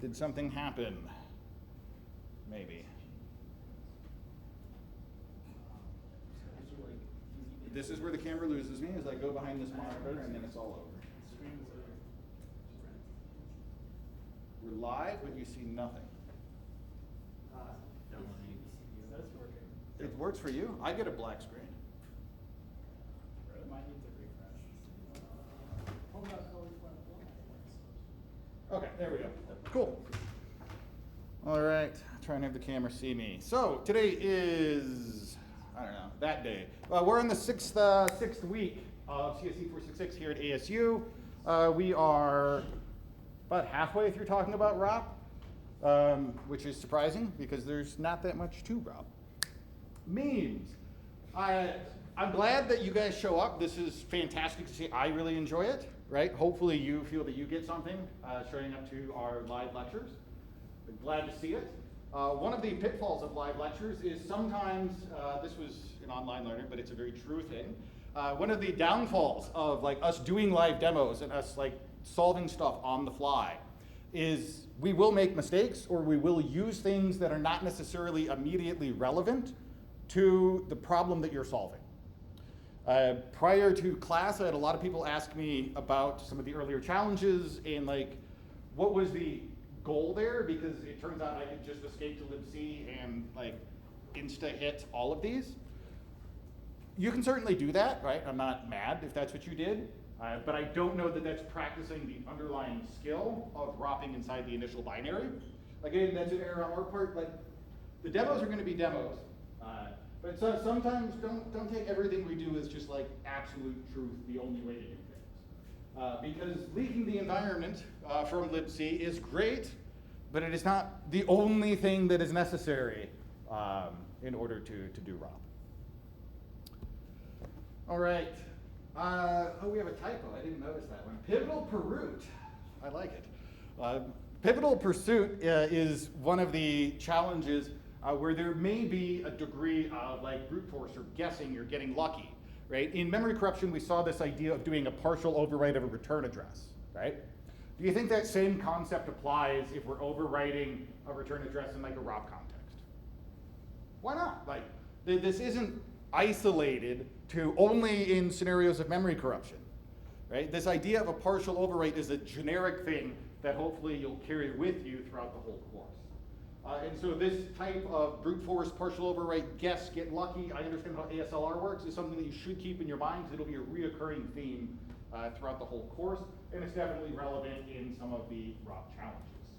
Did something happen? Maybe. This is where the camera loses me, as I go behind this monitor, and then it's all over. We're live, but you see nothing. It works for you? I get a black screen. Might need to refresh. Okay, there we go. Cool. All right, try and have the camera see me. So today is, I don't know, that day. We're in the sixth week of CSE466 here at ASU. We are about halfway through talking about ROP, which is surprising because there's not that much to ROP. Memes. I'm glad that you guys show up. This is fantastic to see. I really enjoy it, right? Hopefully you feel that you get something showing up to our live lectures. I'm glad to see it. One of the pitfalls of live lectures is sometimes, this was an online learner, but it's a very true thing. One of the downfalls of like us doing live demos and us like solving stuff on the fly is we will make mistakes or we will use things that are not necessarily immediately relevant to the problem that you're solving. Prior to class, I had a lot of people ask me about some of the earlier challenges and like, what was the goal there? Because it turns out I could just escape to libc and like insta-hit all of these. You can certainly do that, right? I'm not mad if that's what you did, but I don't know that that's practicing the underlying skill of ROPing inside the initial binary. Again, that's an error on our part, like the demos are gonna be demos. But so sometimes don't take everything we do as just like absolute truth, the only way to do things. Because leaking the environment from libc is great, but it is not the only thing that is necessary in order to do ROP. All right. Oh, we have a typo. I didn't notice that one. Pivotal pursuit. I like it. Pivotal pursuit is one of the challenges where there may be a degree of like brute force or guessing, you're getting lucky, right? In memory corruption, we saw this idea of doing a partial overwrite of a return address, right? Do you think that same concept applies if we're overwriting a return address in like a ROP context? Why not? Like, this isn't isolated to only in scenarios of memory corruption, right? This idea of a partial overwrite is a generic thing that hopefully you'll carry with you throughout the whole course. And so this type of brute force, partial overwrite, guess, get lucky, I understand how ASLR works, is something that you should keep in your mind because it'll be a reoccurring theme throughout the whole course, and it's definitely relevant in some of the ROP challenges.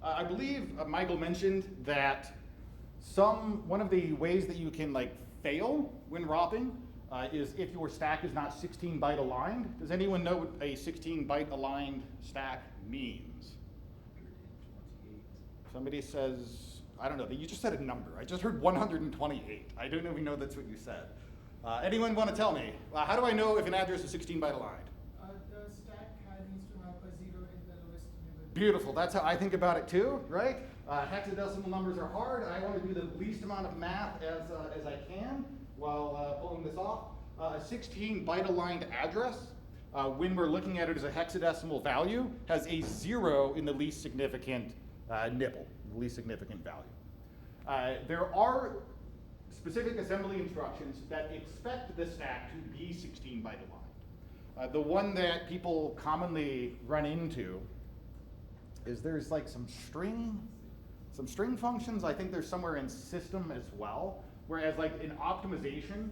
I believe Michael mentioned that one of the ways that you can like fail when ROPing is if your stack is not 16-byte aligned. Does anyone know what a 16-byte aligned stack means? Somebody says, I don't know, you just said a number. I just heard 128. I don't even know that's what you said. Anyone want to tell me? How do I know if an address is 16-byte aligned? The stack needs to have a 0 in the lowest neighborhood. Beautiful, that's how I think about it too, right? Hexadecimal numbers are hard. I want to do the least amount of math as I can while pulling this off. A 16-byte aligned address, when we're looking at it as a hexadecimal value, has a 0 in the least significant nibble, the least significant value. There are specific assembly instructions that expect the stack to be 16-byte aligned. The one that people commonly run into is there's like some string functions. I think there's somewhere in system as well, whereas like in optimization,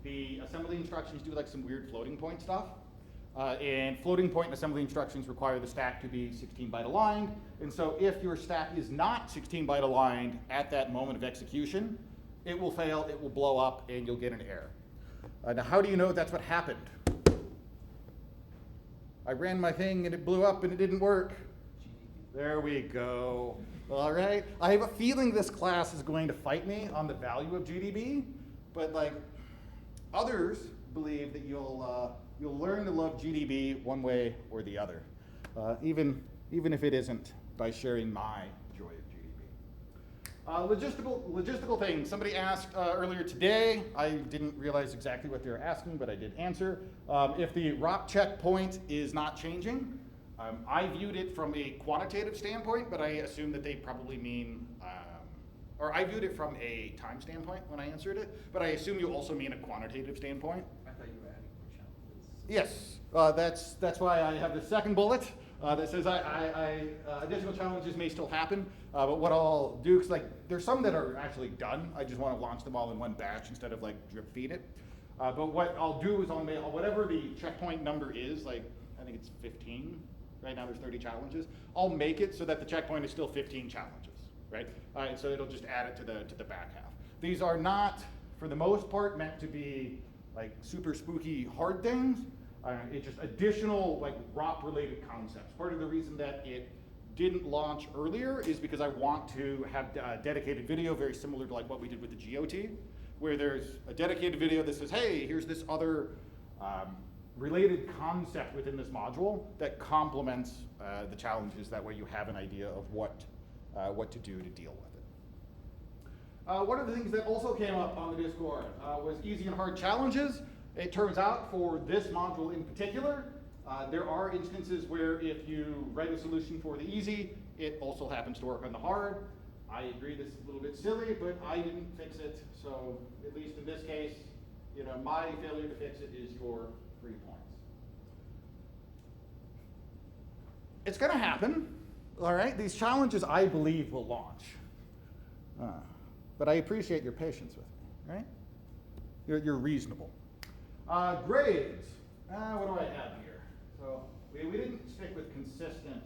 the assembly instructions do like some weird floating point stuff. And floating point assembly instructions require the stack to be 16-byte aligned. And so if your stack is not 16-byte aligned at that moment of execution, it will fail, it will blow up, and you'll get an error. Now, how do you know that's what happened? I ran my thing and it blew up and it didn't work. There we go. All right. I have a feeling this class is going to fight me on the value of GDB, but like others believe that you'll learn to love GDB one way or the other, even if it isn't by sharing my joy of GDB. Logistical things. Somebody asked earlier today, I didn't realize exactly what they were asking, but I did answer. If the ROP checkpoint is not changing, I viewed it from a quantitative standpoint, but I assume that they probably mean, or I viewed it from a time standpoint when I answered it, but I assume you also mean a quantitative standpoint. I thought you were adding more challenges. Yes, that's why I have the second bullet that says additional challenges may still happen, but what I'll do, because like there's some that are actually done. I just want to launch them all in one batch instead of like drip feed it. But what I'll do is I'll make whatever the checkpoint number is, like I think it's 15. Right now there's 30 challenges. I'll make it so that the checkpoint is still 15 challenges, right? And so it'll just add it to the back half. These are not, for the most part, meant to be like super spooky hard things. It's just additional like ROP related concepts. Part of the reason that it didn't launch earlier is because I want to have a dedicated video very similar to like what we did with the GOT, where there's a dedicated video that says, hey, here's this other related concept within this module that complements the challenges. That way you have an idea of what to do to deal with it. One of the things that also came up on the Discord was easy and hard challenges. It turns out for this module in particular, there are instances where if you write a solution for the easy, it also happens to work on the hard. I agree this is a little bit silly, but I didn't fix it. So at least in this case, you know, my failure to fix it is your 3 points. It's going to happen, all right? These challenges, I believe, will launch. But I appreciate your patience with me, right? You're reasonable. Grades. What do I have here? So we didn't stick with consistent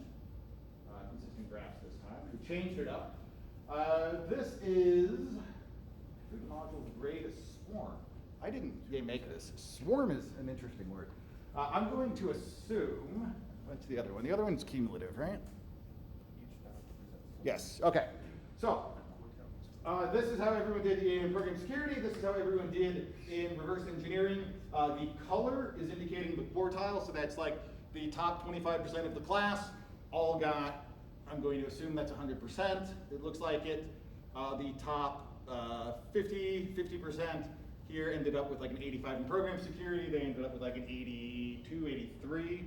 graphs this time. We changed it up. This is food module grade swarm. I didn't make this. Swarm is an interesting word. I'm going to assume, what's the other one? The other one's cumulative, right? Yes, okay. So, this is how everyone did in program security. This is how everyone did in reverse engineering. The color is indicating the quartile, so that's like the top 25% of the class all got, I'm going to assume that's 100%. It looks like it. The top 50% here ended up with like an 85 in program security. They ended up with like an 82, 83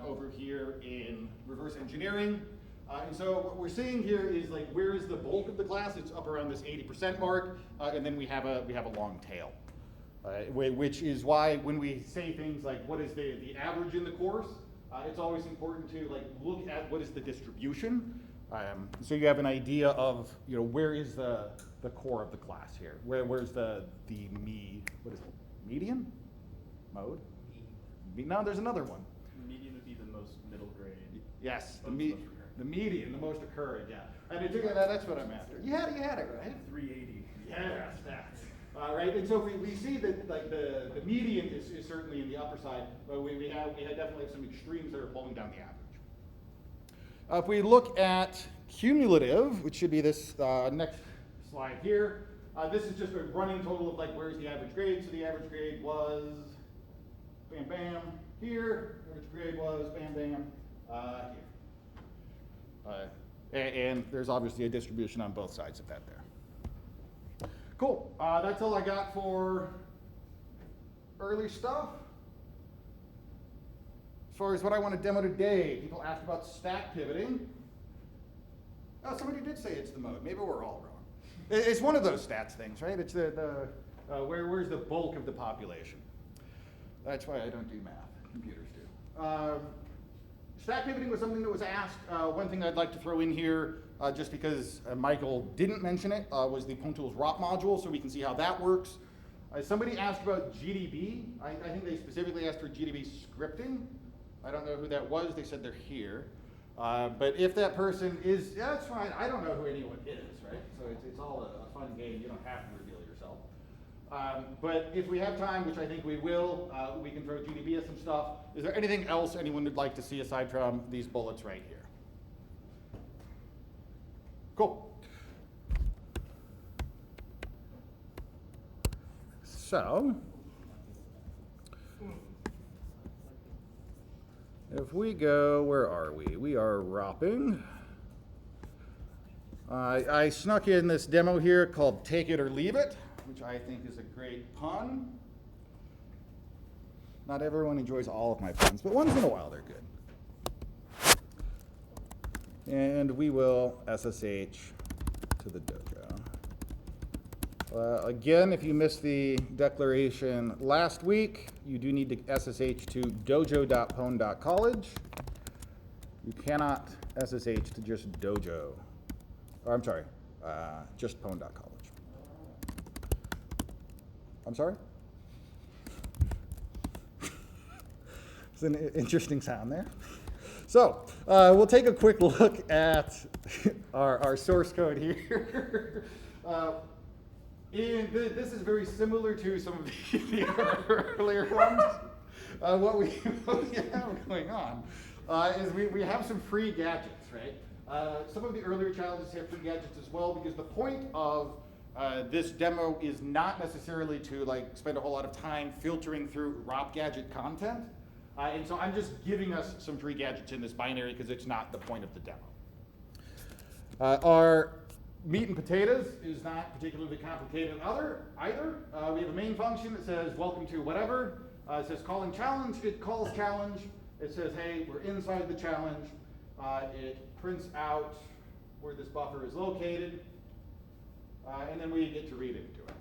over here in reverse engineering. And so what we're seeing here is like, where is the bulk of the class? It's up around this 80% mark, and then we have a long tail, which is why when we say things like what is the average in the course, it's always important to like look at what is the distribution, so you have an idea of where is the core of the class here, where's the median mode? No, there's another one. Median would be the most middle grade. Yes, the median, the most occurring, yeah. And that's what I'm after. You had it right. 380. Yes, that's right. And so we see that like the median is certainly in the upper side, but we definitely have some extremes that are pulling down the average. If we look at cumulative, which should be this next slide here, this is just a running total of like where's the average grade. So the average grade was bam bam here. Average grade was bam bam here. And there's obviously a distribution on both sides of that there. Cool. That's all I got for early stuff. As far as what I want to demo today, people asked about stack pivoting. Oh, somebody did say it's the mode. Maybe we're all wrong. It's one of those stats things, right? It's where's the bulk of the population. That's why I don't do math. Computers do. Stack pivoting was something that was asked. One thing I'd like to throw in here, just because Michael didn't mention it, was the Pwntools ROP module, so we can see how that works. Somebody asked about GDB. I think they specifically asked for GDB scripting. I don't know who that was. They said they're here. But if that person is, yeah, that's fine. I don't know who anyone is, right? So it's all a fun game. You don't have to reveal yourself. But if we have time, which I think we will, we can throw GDB at some stuff. Is there anything else anyone would like to see aside from these bullets right here? Cool. So, if we go, where are we? We are ROPing. I snuck in this demo here called Take It or Leave It, which I think is a great pun. Not everyone enjoys all of my puns, but once in a while they're good. And we will SSH to the dojo. Again, if you missed the declaration last week, you do need to SSH to dojo.pwn.college. You cannot SSH to just dojo. Or I'm sorry, just pwn.college. I'm sorry? It's an interesting sound there. So we'll take a quick look at our source code here. This is very similar to some of the earlier ones. What we have going on is we have some free gadgets, right? Some of the earlier challenges have free gadgets as well, because the point of this demo is not necessarily to spend a whole lot of time filtering through ROP gadget content. And so I'm just giving us some free gadgets in this binary because it's not the point of the demo. Our meat and potatoes is not particularly complicated either. We have a main function that says welcome to whatever. It says calling challenge. It calls challenge. It says, hey, we're inside the challenge. It prints out where this buffer is located. And then we get to read into it.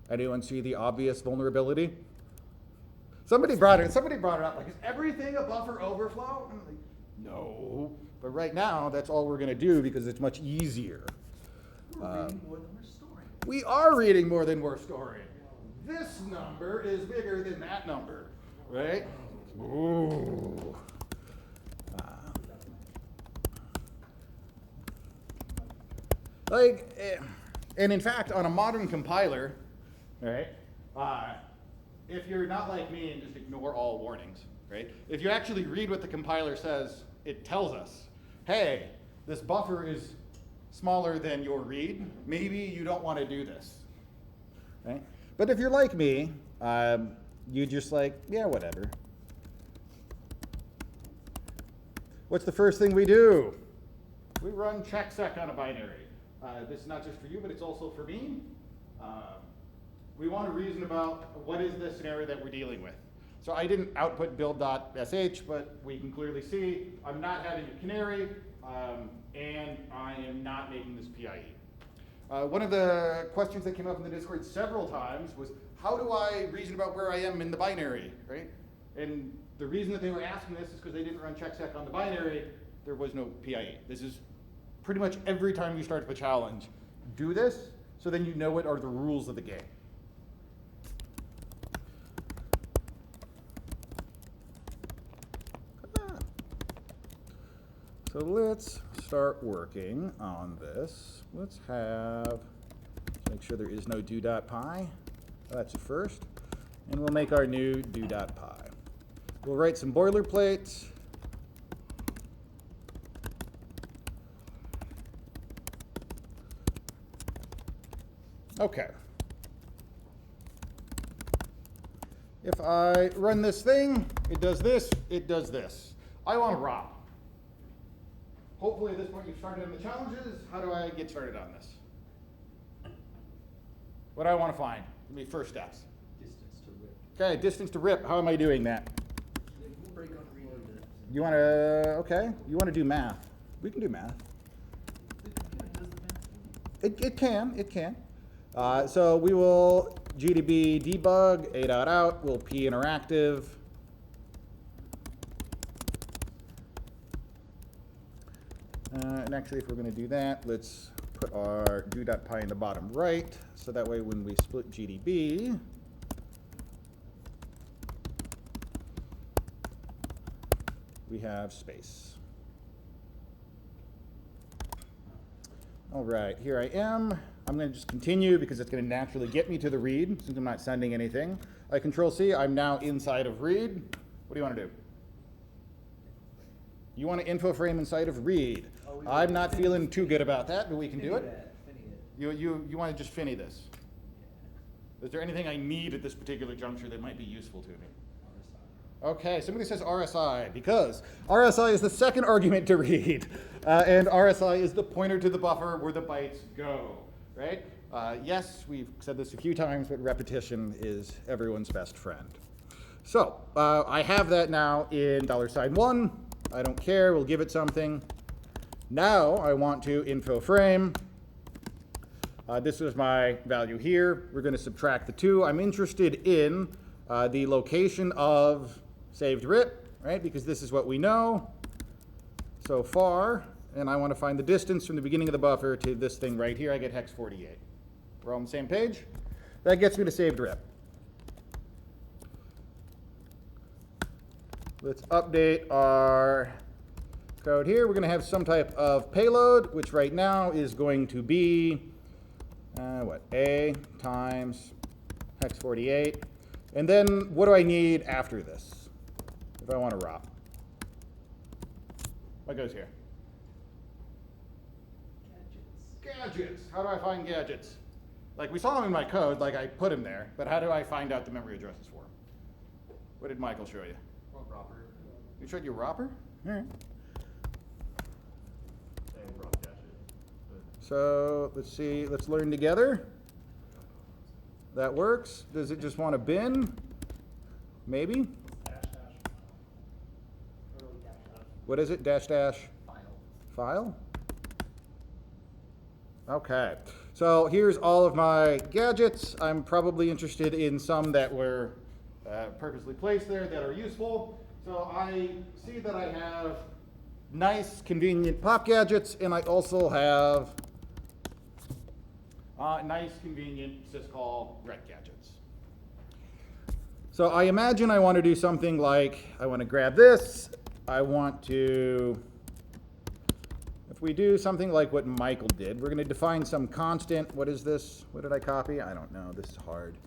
Anyone see the obvious vulnerability? Somebody brought it up. Like, is everything a buffer overflow? I'm like, no. But right now, that's all we're going to do because it's much easier. We're reading more than we're storing. We are reading more than we're storing. This number is bigger than that number, right? Ooh. And in fact, on a modern compiler, right? If you're not like me and just ignore all warnings, right? If you actually read what the compiler says, it tells us, hey, this buffer is smaller than your read. Maybe you don't want to do this, right? But if you're like me, you just yeah, whatever. What's the first thing we do? We run checksec on a binary. This is not just for you, but it's also for me. We want to reason about what is the scenario that we're dealing with. So I didn't output build.sh, but we can clearly see I'm not having a canary, and I am not making this PIE. One of the questions that came up in the Discord several times was, how do I reason about where I am in the binary, right? And the reason that they were asking this is because they didn't run checksec on the binary. There was no PIE. This is pretty much every time you start up a challenge, do this, so then you know what are the rules of the game. So let's start working on this. Let's make sure there is no do.py. That's a first. And we'll make our new do.py. We'll write some boilerplates. Okay. If I run this thing, it does this, it does this. I want to ROP. Hopefully at this point you've started on the challenges. How do I get started on this? What do I want to find? Give me first steps. Distance to rip. Okay, distance to rip. How am I doing that? We'll break on reading it. You want to do math. We can do math. The computer does the math. It can. So we will gdb debug a.out, we'll p interactive. And actually, if we're going to do that, let's put our do.py in the bottom right, so that way when we split GDB, we have space. All right, here I am. I'm going to just continue because it's going to naturally get me to the read since I'm not sending anything. I Control C, I'm now inside of read. What do you want to do? You want to info frame inside of read. I'm not feeling too good about that, but we can do it. You want to just finny this. Is there anything I need at this particular juncture that might be useful to me? Okay, somebody says RSI, because RSI is the second argument to read, and RSI is the pointer to the buffer where the bytes go, right? Yes, we've said this a few times, but repetition is everyone's best friend. So I have that now in $1. I don't care, we'll give it something. Now I want to info frame. This was my value here. We're going to subtract the 2. I'm interested in the location of saved RIP, right? Because this is what we know so far. And I want to find the distance from the beginning of the buffer to this thing right here. I get hex 48. We're all on the same page? That gets me to saved RIP. Let's update our code here. We're going to have some type of payload, which right now is going to be, A times hex 48. And then what do I need after this if I want to ROP? What goes here? Gadgets. How do I find gadgets? Like we saw them in my code, like I put them there, but how do I find out the memory addresses for them? What did Michael show you? Well, Robert. You showed you Ropper? All right. So let's see, let's learn together. That works. Does it just want a bin? Maybe? What is it? Dash dash? File? Okay. So here's all of my gadgets. I'm probably interested in some that were purposely placed there that are useful. So I see that I have nice, convenient pop gadgets, and I also have nice, convenient syscall ret gadgets. So I imagine I want to do something like, I want to grab this, I want to, if we do something like what Michael did, we're going to define some constant. What is this? What did I copy? I don't know. This is hard.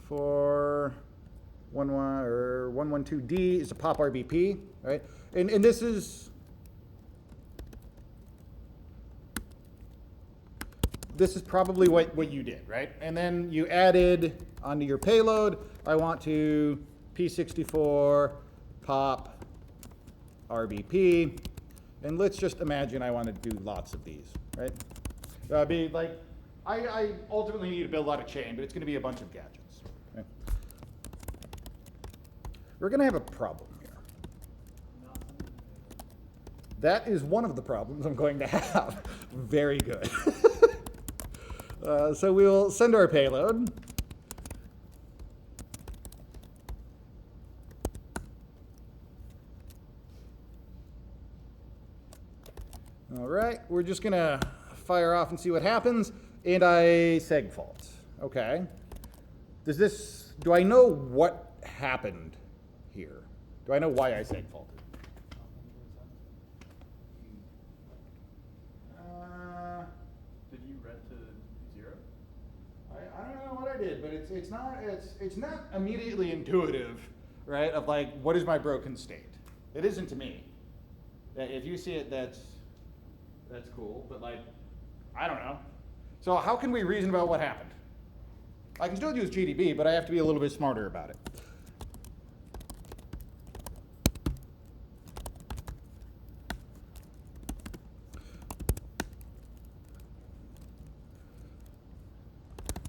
For 112D is a pop RBP, right? And this is probably what you did, right? And then you added onto your payload, I want to P64 pop RBP. And let's just imagine I want to do lots of these, right? Be like, I ultimately need to build out a chain, but it's going to be a bunch of gadgets. Okay? We're going to have a problem here. That is one of the problems I'm going to have. Very good. So we'll send our payload. All right, we're just going to fire off and see what happens. And I seg fault. Okay. Do I know what happened here? Do I know why I seg faulted? Did you read to 0? I don't know what I did, but it's not immediately intuitive, right? Of like, what is my broken state? It isn't to me. If you see it, that's cool, but like, I don't know. So how can we reason about what happened? I can still use GDB, but I have to be a little bit smarter about it.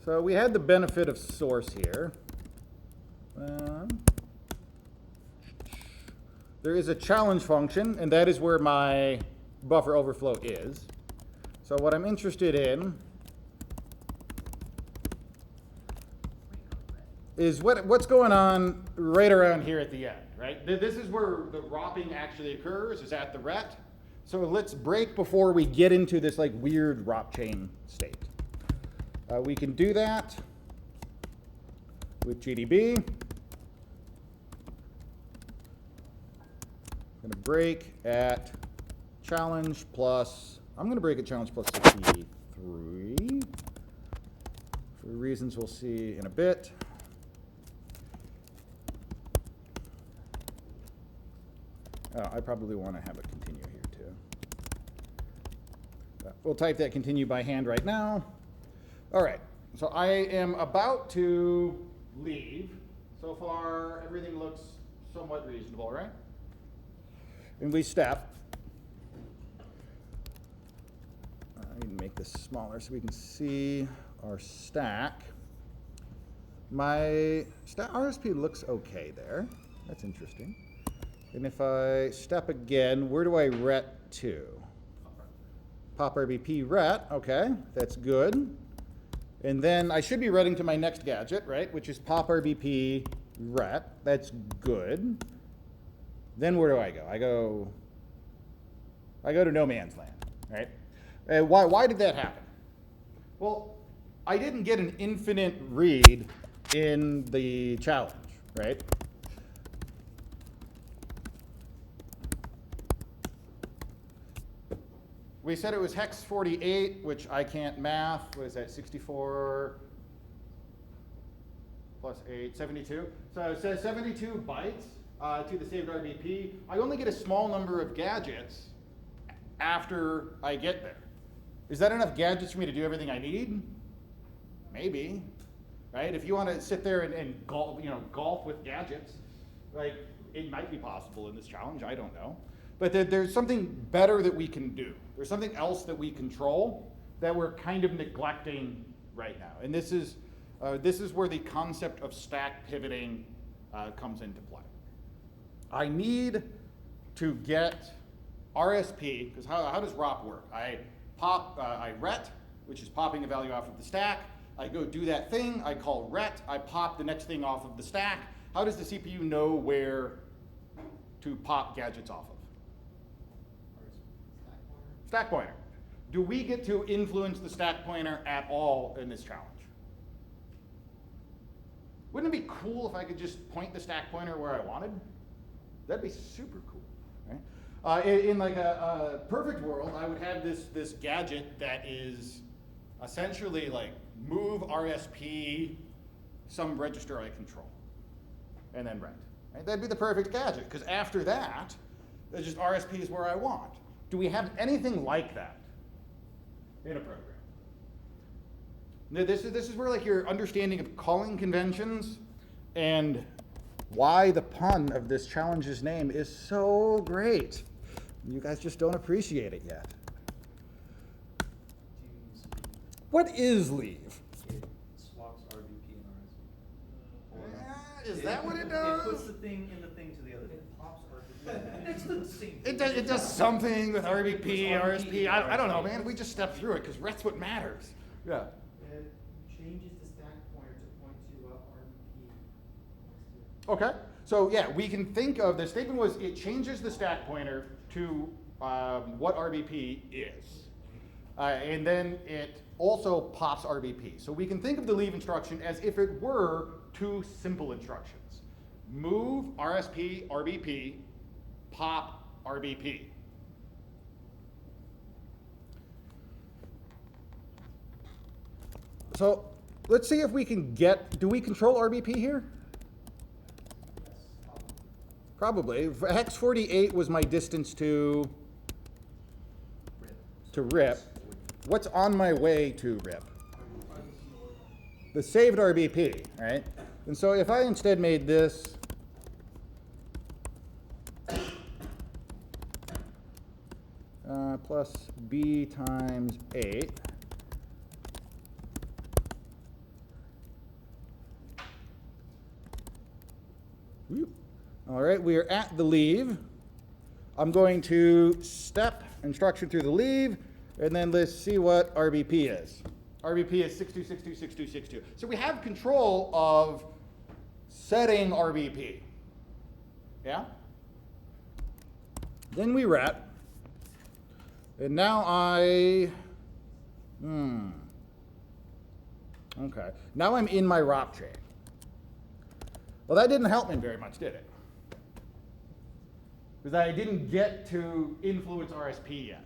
So we had the benefit of source here. There is a challenge function, and that is where my buffer overflow is. So what I'm interested in is what's going on right around here at the end, right? This is where the ROPing actually occurs, is at the ret. So let's break before we get into this like weird ROP chain state. We can do that with GDB. I'm going to break at challenge plus, I'm going to break at challenge plus 63 for reasons we'll see in a bit. I probably want to have it continue here too. We'll type that continue by hand right now. All right, so I am about to leave. So far, everything looks somewhat reasonable, right? And we step. I need to make this smaller so we can see our stack. my RSP looks okay there. That's interesting. And if I step again, where do I ret to? Pop RBP ret, okay, that's good. And then I should be retting to my next gadget, right, which is pop RBP ret, that's good. Then where do I go? I go to no man's land, right? Why did that happen? Well, I didn't get an infinite read in the challenge, right? We said it was hex 48, which I can't math. What is that, 64 plus 8, 72? So it says 72 bytes to the saved RBP. I only get a small number of gadgets after I get there. Is that enough gadgets for me to do everything I need? Maybe, right? If you want to sit there and golf with gadgets, like it might be possible in this challenge, I don't know. But there's something better that we can do. There's something else that we control that we're kind of neglecting right now. And this is where the concept of stack pivoting comes into play. I need to get RSP, because how does ROP work? I ret, which is popping a value off of the stack. I go do that thing, I call ret, I pop the next thing off of the stack. How does the CPU know where to pop gadgets off of? Stack pointer. Do we get to influence the stack pointer at all in this challenge? Wouldn't it be cool if I could just point the stack pointer where I wanted? That'd be super cool, right? In like a perfect world, I would have this gadget that is essentially like move RSP some register I control, and then ret. Right? That'd be the perfect gadget, because after that, there's just RSP is where I want. Do we have anything like that in a program? Now, this is where like your understanding of calling conventions and why the pun of this challenge's name is so great. You guys just don't appreciate it yet. What is leave? It swaps RBP and RSP. Is that what it does? It puts the thing in the thing to the other thing. It pops RBP. It's the same thing. It does something with RBP, RSP. I don't know, man. RSP. We just step through it because ret's what matters. Yeah. It changes the stack pointer to point to RBP. Okay. So yeah, we can think of the statement was it changes the stack pointer to what RBP is, and then it also pops RBP. So we can think of the leave instruction as if it were two simple instructions: move RSP RBP, pop RBP. So let's see if we can get. Do we control RBP here? Probably. Hex 48 was my distance to rip. What's on my way to rip? The saved RBP, right? And so if I instead made this plus b times 8, whoop. All right, we are at the leave. I'm going to step instruction through the leave, and then let's see what RBP is. RBP is 62626262. So we have control of setting RBP. Yeah? Then we ret. And now okay. Now I'm in my ROP chain. Well, that didn't help me very much, did it? Because I didn't get to influence RSP yet.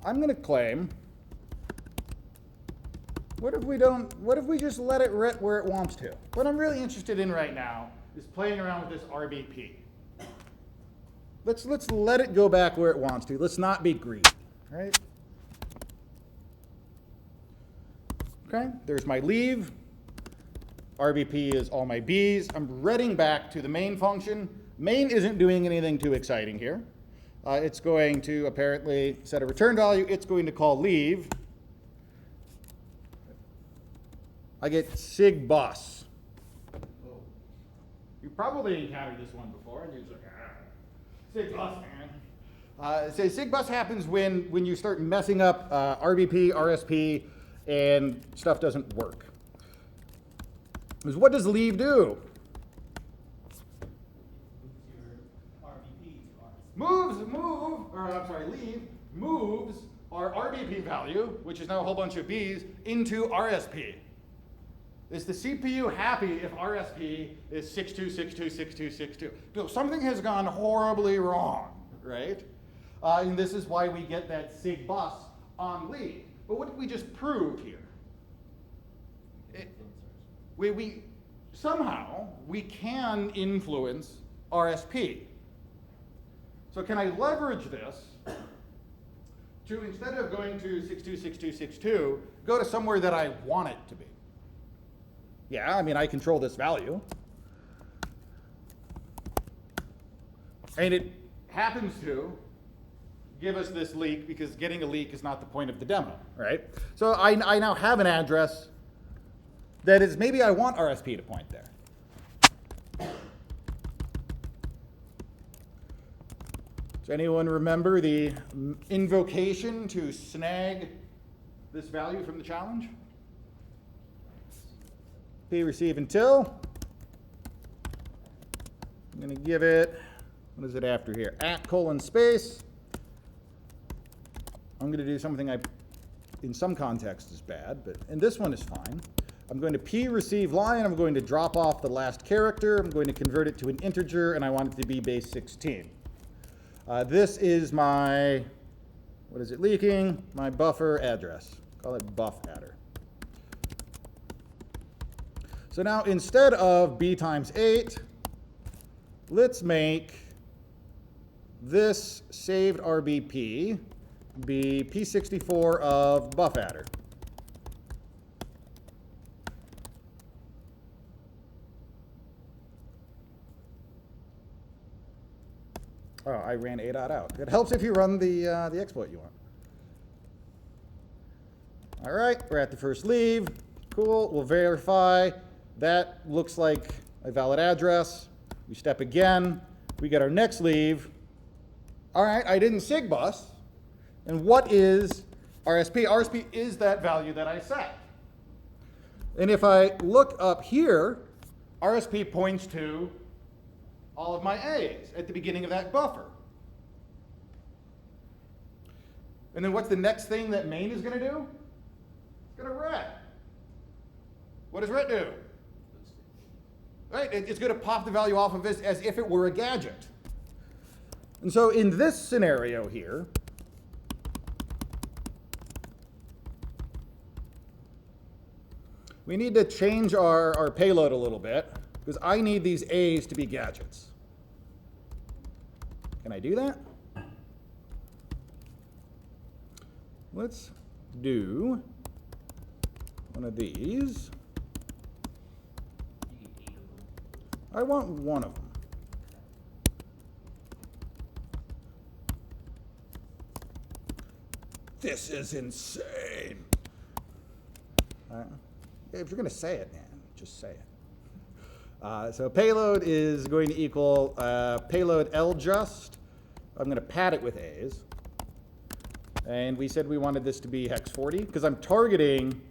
I'm going to claim, what if we just let it ret where it wants to? What I'm really interested in right now is playing around with this RBP. Let's let it go back where it wants to. Let's not be greedy, right? Okay, there's my leave. RBP is all my B's. I'm retting back to the main function. Main isn't doing anything too exciting here. It's going to apparently set a return value. It's going to call leave. I get sig bus. You probably encountered this one before, and you're just like, sig bus, man. So sig bus happens when you start messing up RBP, RSP, and stuff doesn't work. Because what does leave do? Leave moves our RBP value, which is now a whole bunch of B's, into RSP. Is the CPU happy if RSP is 62626262? No, something has gone horribly wrong, right? And this is why we get that sig bus on leave. But what did we just prove here? Somehow we can influence RSP. So can I leverage this to, instead of going to 626262, go to somewhere that I want it to be? Yeah, I mean, I control this value. And it happens to give us this leak, because getting a leak is not the point of the demo, right? So I now have an address that is, maybe I want RSP to point there. Does anyone remember the invocation to snag this value from the challenge? P receive until. I'm going to give it, what is it after here? @:space. I'm going to do something in some context is bad, but in this one is fine. I'm going to P receive line. I'm going to drop off the last character. I'm going to convert it to an integer, and I want it to be base 16. This is my, what is it leaking? My buffer address. Call it buff adder. So now instead of b times 8, let's make this saved RBP be P64 of buff adder. Oh, I ran A dot out. It helps if you run the exploit you want. All right, we're at the first leave. Cool, we'll verify. That looks like a valid address. We step again. We get our next leave. All right, I didn't sig bus. And what is RSP? RSP is that value that I set. And if I look up here, RSP points to all of my A's at the beginning of that buffer. And then what's the next thing that main is going to do? It's going to ret. What does ret do? Right, it's going to pop the value off of this as if it were a gadget. And so in this scenario here, we need to change our payload a little bit, because I need these A's to be gadgets. Can I do that? Let's do one of these. I want one of them. This is insane. If you're going to say it, man, just say it. So payload is going to equal payload ljust. I'm going to pad it with A's. And we said we wanted this to be hex 40, because I'm targeting.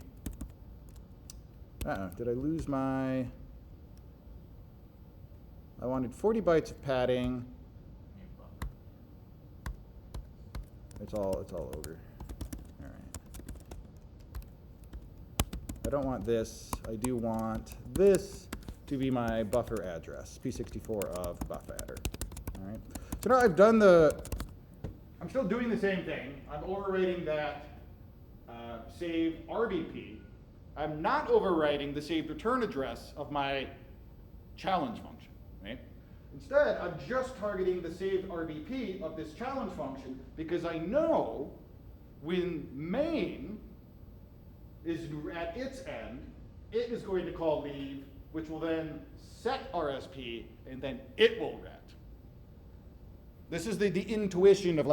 Did I lose my? I wanted 40 bytes of padding. It's all over. All right. I don't want this. I do want this to be my buffer address, P64 of buff adder. All right. So now I've done I'm still doing the same thing. I'm overwriting that save RBP. I'm not overwriting the saved return address of my challenge function. Right? Instead, I'm just targeting the saved RBP of this challenge function, because I know when main is at its end, it is going to call leave, which will then set RSP, and then it will ret. This is the intuition of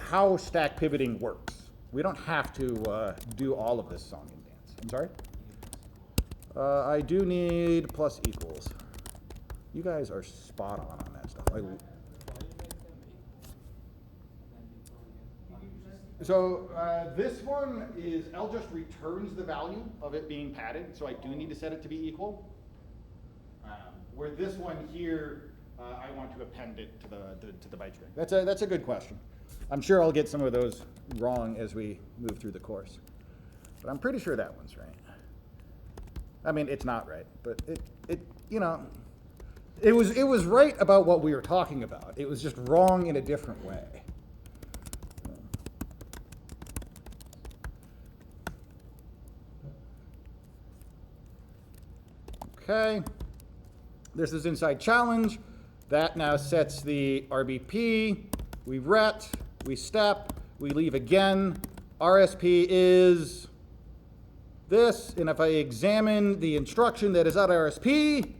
how stack pivoting works. We don't have to do all of this song and dance. I'm sorry? I do need plus equals. You guys are spot on that stuff. So this one is, L just returns the value of it being padded, so I do need to set it to be equal. Where this one here, I want to append it to the byte string. That's a good question. I'm sure I'll get some of those wrong as we move through the course, but I'm pretty sure that one's right. I mean, it's not right, but it was right about what we were talking about. It was just wrong in a different way. Okay, this is inside challenge. That now sets the RBP. We ret, we step, we leave again. RSP is this, and if I examine the instruction that is at RSP,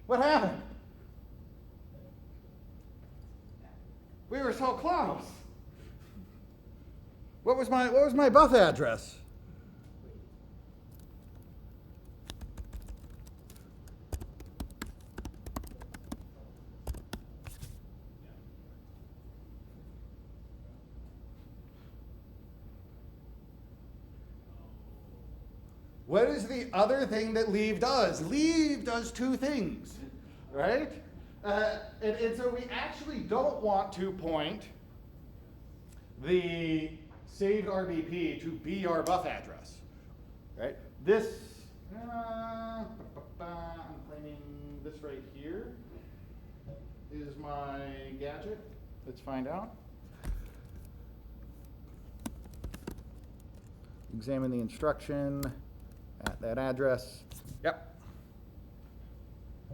what happened? We were so close. What was my buff address? What is the other thing that leave does? Leave does two things, right? And so we actually don't want to point the saved RBP to be our buff address, right? This, I'm claiming this right here is my gadget. Let's find out. Examine the instruction at that address. Yep.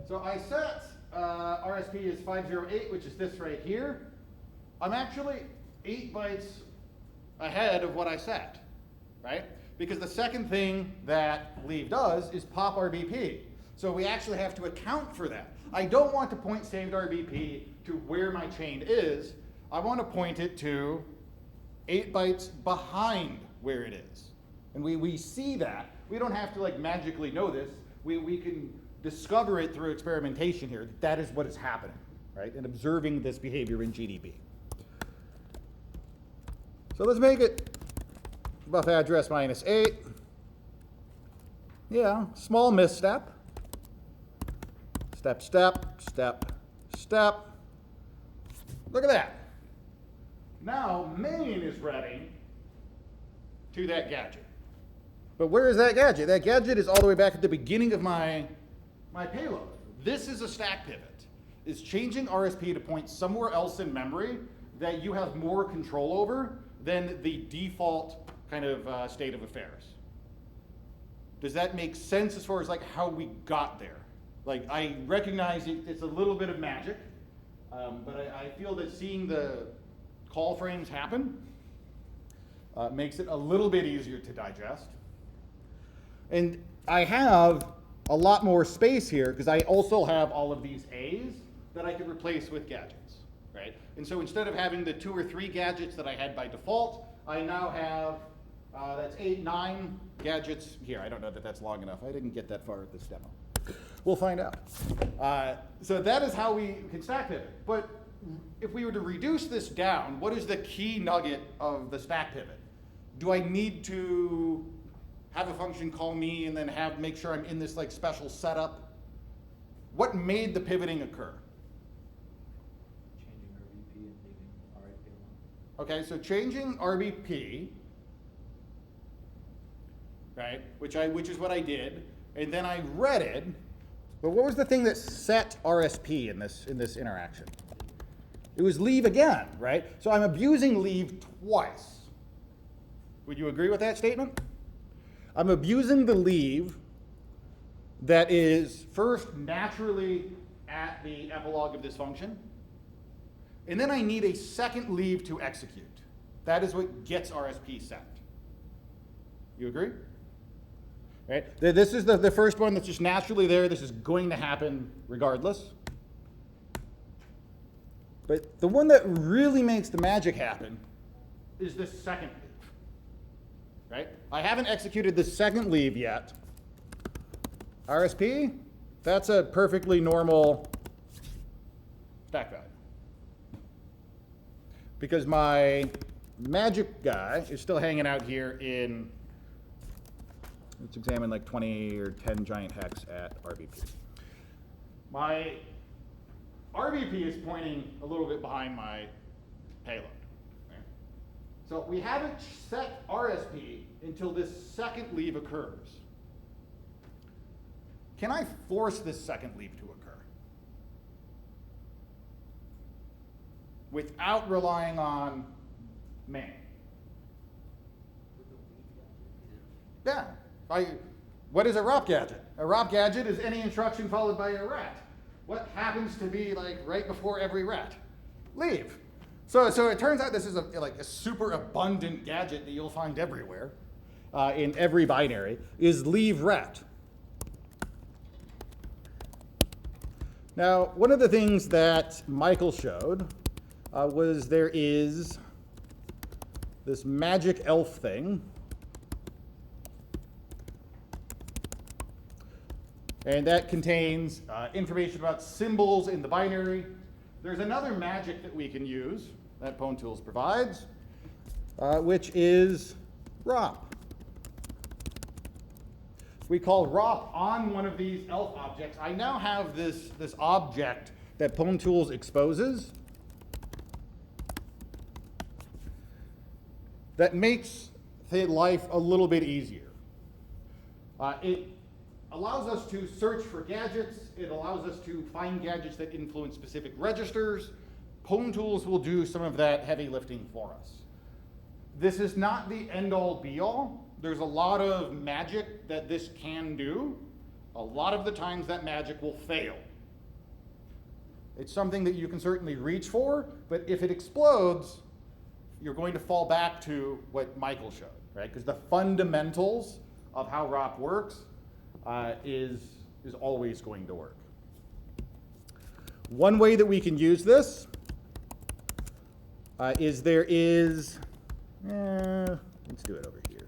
So I set RSP is 508, which is this right here. I'm actually 8 bytes ahead of what I set, right? Because the second thing that leave does is pop RBP. So we actually have to account for that. I don't want to point saved RBP to where my chain is. I want to point it to 8 bytes behind where it is. And we see that. We don't have to like magically know this. We can discover it through experimentation here. That is what is happening, right? And observing this behavior in GDB. So let's make it buff address -8. Yeah, small misstep. Step, step, step, step. Look at that. Now main is ready to that gadget. But where is that gadget? That gadget is all the way back at the beginning of my payload. This is a stack pivot. It's changing RSP to point somewhere else in memory that you have more control over than the default kind of state of affairs. Does that make sense as far as like how we got there? Like I recognize it's a little bit of magic, but I feel that seeing the call frames happen makes it a little bit easier to digest. And I have a lot more space here because I also have all of these A's that I could replace with gadgets, right? And so instead of having the 2 or 3 gadgets that I had by default, I now have, that's 8, 9 gadgets here. I don't know that that's long enough. I didn't get that far with this demo. We'll find out. So that is how we can stack pivot. But if we were to reduce this down, what is the key nugget of the stack pivot? Do I need to have a function call me and then make sure I'm in this like special setup? What made the pivoting occur? Changing RBP and leaving RIP alone. Okay, so changing RBP, right, which is what I did, and then I redded. But what was the thing that set RSP in this interaction? It was leave again, right? So I'm abusing leave twice. Would you agree with that statement? I'm abusing the leave that is first naturally at the epilogue of this function, and then I need a second leave to execute. That is what gets RSP set. You agree? Right? This is the first one that's just naturally there. This is going to happen regardless. But the one that really makes the magic happen is this second leave. right? I haven't executed the second leave yet. RSP, that's a perfectly normal stack value. Because my magic guy is still hanging out here in, let's examine like 20 or 10 giant hex at RBP. My RBP is pointing a little bit behind my payload. Right? So we haven't set RSP until this second leave occurs. Can I force this second leave to occur without relying on main? Yeah. What is a ROP gadget? A ROP gadget is any instruction followed by a ret. What happens to be like right before every ret? Leave. So it turns out this is like a super abundant gadget that you'll find everywhere, in every binary, is leave ret. Now, one of the things that Michael showed was there is this magic elf thing. And that contains information about symbols in the binary. There's another magic that we can use that Pwntools provides, which is ROP. We call ROP on one of these elf objects. I now have this object that Pwntools exposes that makes life a little bit easier. It allows us to search for gadgets. It allows us to find gadgets that influence specific registers. Pwntools will do some of that heavy lifting for us. This is not the end-all be-all. There's a lot of magic that this can do. A lot of the times that magic will fail. It's something that you can certainly reach for, but if it explodes, you're going to fall back to what Michael showed, right? Because the fundamentals of how ROP works is always going to work. One way that we can use this is let's do it over here.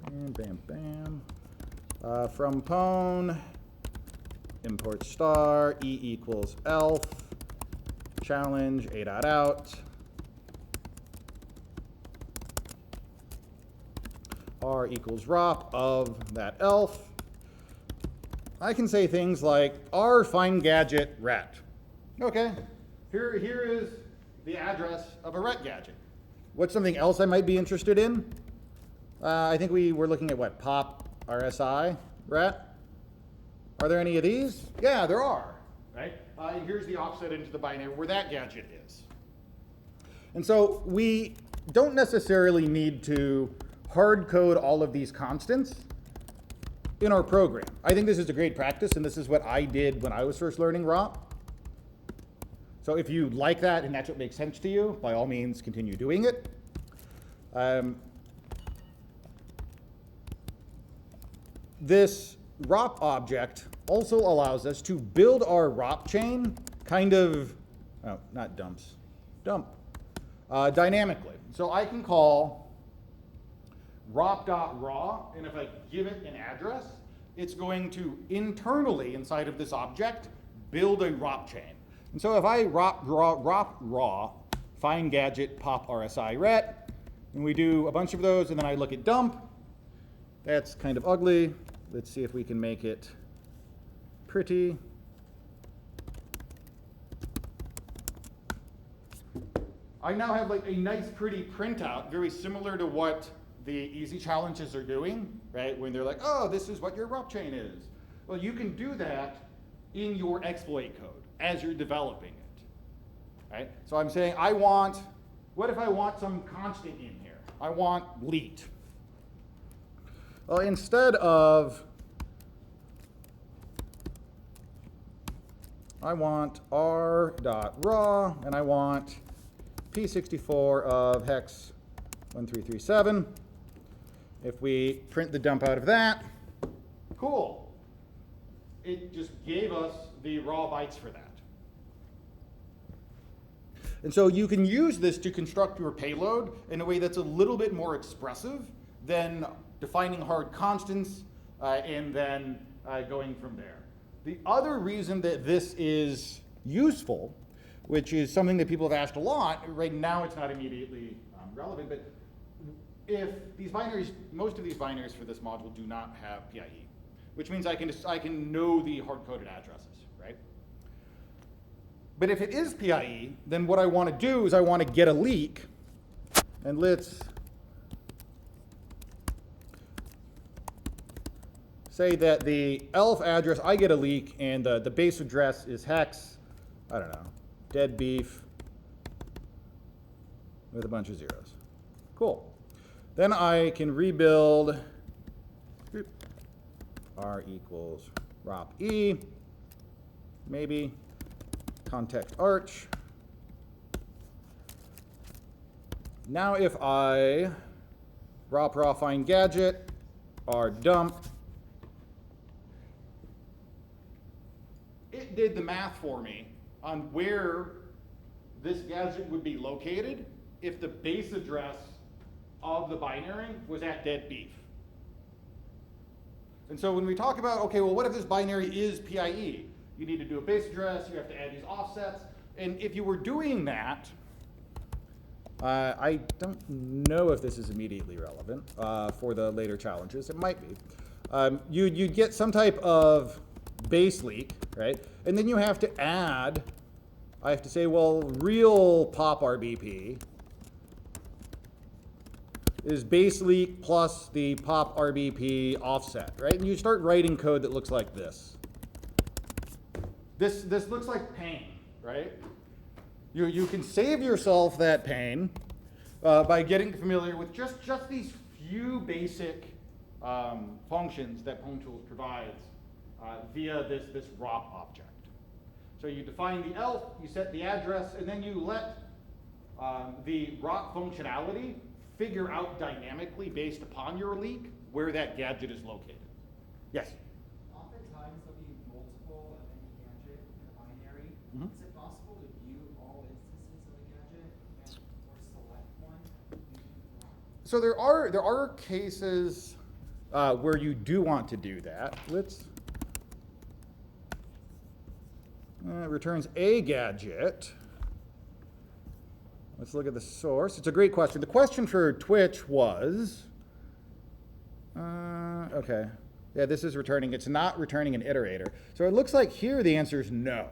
And bam, bam. From pwn, import star, e equals elf, challenge, a.out. R equals ROP of that elf. I can say things like R find gadget ret. Okay, here is the address of a ret gadget. What's something else I might be interested in? I think we were looking at what, pop RSI ret. Are there any of these? Yeah, there are, right? And here's the offset into the binary where that gadget is. And so we don't necessarily need to hard code all of these constants in our program. I think this is a great practice, and this is what I did when I was first learning ROP. So if you like that and that's what makes sense to you, by all means continue doing it. This ROP object also allows us to build our ROP chain kind of, dump, dynamically. So I can call ROP.raw, and if I give it an address, it's going to internally inside of this object build a ROP chain. And so if I ROP raw, find gadget, pop RSI ret, and we do a bunch of those, and then I look at dump, that's kind of ugly. Let's see if we can make it pretty. I now have like a nice pretty printout, very similar to what the easy challenges are doing, right? When they're like, oh, this is what your ROP chain is. Well, you can do that in your exploit code as you're developing it, right? So I'm saying what if I want some constant in here? I want leet. Well, instead of, I want r.raw, and I want p64 of hex 1337. If we print the dump out of that, cool. It just gave us the raw bytes for that. And so you can use this to construct your payload in a way that's a little bit more expressive than defining hard constants and then going from there. The other reason that this is useful, which is something that people have asked a lot, right now it's not immediately relevant, but if these binaries, most of these binaries for this module do not have PIE, which means I can know the hard-coded addresses, right? But if it is PIE, then what I want to do is I want to get a leak, and let's say that the ELF address, I get a leak, and the base address is hex, I don't know, dead beef with a bunch of zeros. Cool. Then I can rebuild R equals ROP E, maybe context arch. Now if I ROP raw find gadget, R dump, it did the math for me on where this gadget would be located if the base address of the binary was at dead beef. And so when we talk about, okay, well, what if this binary is PIE? You need to do a base address, you have to add these offsets, and if you were doing that, I don't know if this is immediately relevant for the later challenges. It might be. You'd get some type of base leak, right? And then you have to add, I have to say, well, real pop RBP is base leak plus the pop RBP offset, right? And you start writing code that looks like this. This looks like pain, right? You can save yourself that pain by getting familiar with just these few basic functions that Pwntools provides via this ROP object. So you define the ELF, you set the address, and then you let the ROP functionality figure out dynamically based upon your leak where that gadget is located. Yes? Oftentimes there'll be multiple of any gadget in a binary. Mhm. Is it possible to view all instances of a gadget or select one using ROP? So there are cases where you do want to do that. Let's returns a gadget. Let's look at the source. It's a great question. The question for Twitch was, okay. Yeah, this is returning. It's not returning an iterator. So it looks like here the answer is no.